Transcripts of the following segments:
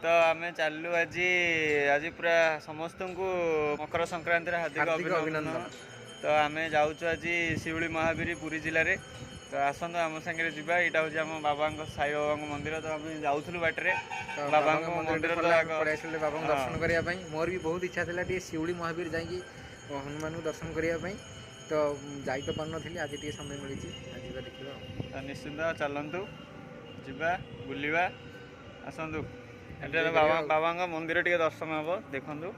तो आम चलू आज आज पूरा समस्त को मकर संक्रांति हार्दिक अभिनंदन। तो आम जाऊँ आज शिवली महावीर पुरी जिले में। तो आसतु आम सागर जावा यहाँ हूँ आम बाबा साई बाबा मंदिर। तो आम जाऊँ बाटे बाबा मंदिर बाबा दर्शन करने मोर भी बहुत इच्छा थी शिवली महावीर जाकि हनुमान को दर्शन करने। तो जाई तो पार नी आज टे समय मिली आज देखा निश्चिंत चलतु जा बुलवा आसतु बाबा बाबा मंदिर टे दर्शन हम देखु।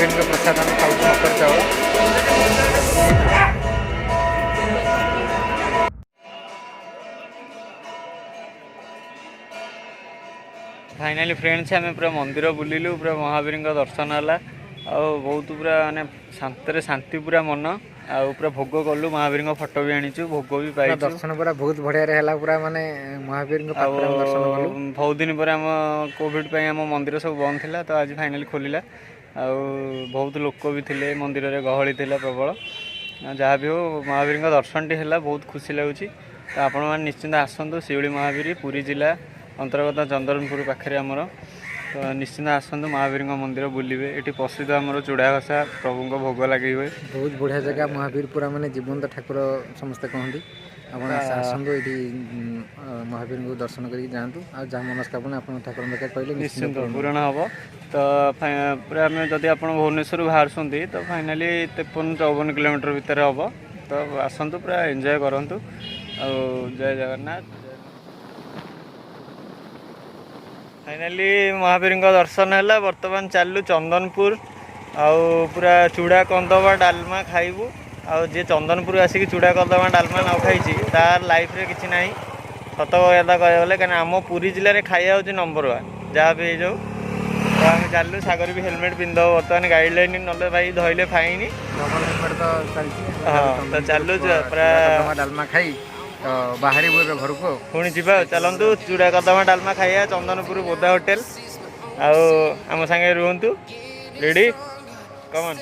महावीर प्रसाद आम खाऊ मकर चाउल। फाइनाली फ्रेंड्स आम पूरा मंदिर बुलिलु पूरा महावीर दर्शन है बहुत पूरा माने शांति शांति पूरा मन आउ पूरा भोग कलु महावीर फोटो भी आनीचु भोग भी पाई दर्शन पूरा बहुत बढ़िया रहा पूरा माने महावीर दर्शन कलु बहुत दिन पर आम कोविड पे आम मंदिर सब बंद थिला तो आज फाइनाली खोलिला आउ बहुत लोक भी थिले मंदिर रे गहली थिला प्रबल जहाँ भी हो महावीर दर्शन टी है बहुत खुशी लगुच तो आपण मैंने निश्चिंत आसतु शिवली महावीर पुरी जिला अंतर्गत चंद्रनपुर पाखे आमर तो निश्चिंत आसतु महावीर मंदिर बुलिबे ये प्रसिद्ध आमर चूड़ा घसा प्रभु भोग लगे हुए बहुत बढ़िया जगह महावीर पूरा माने जीवंत ठाकुर समस्ते कहते आप आसतु ये महावीर को दर्शन करके जातु आ जहाँ मनस्कामना आप ठाकुर पाखे कहले निश्चिंत पूरण हम तो पूरा आम जदि आप भुवनेश्वर बाहर तो फाइनाली 53-54 किलोमीटर भितर हम तो आसतु पूरा एंजॉय करूँ जय जगन्नाथ। फाइनाली महावीर दर्शन है बर्तमान चालू चंदनपुर आउ पूरा चूड़ा कंदमा डालमा खाइबू आउ जी चंदनपुर आसिक चूड़ा कंदमा डालमा न खाई तार लाइफ रे किसी ना सत कथा कहले कहीं आम पुरी जिले में खाइया हूँ नंबर 1 जहाँ भी जाऊ तो आम चलू सागर भी हेलमेट पिंधो बर्तमान गाइडलाइन ना भाई धरले फाइन हाँ तो चलू पूरा डालमा खाई बाहर घर को पुणी जा चलतु चूड़ा कदमा डालमा खाइया चंदनपुर बोदा होटेल आम सांगे रुहतु रेडी कमन।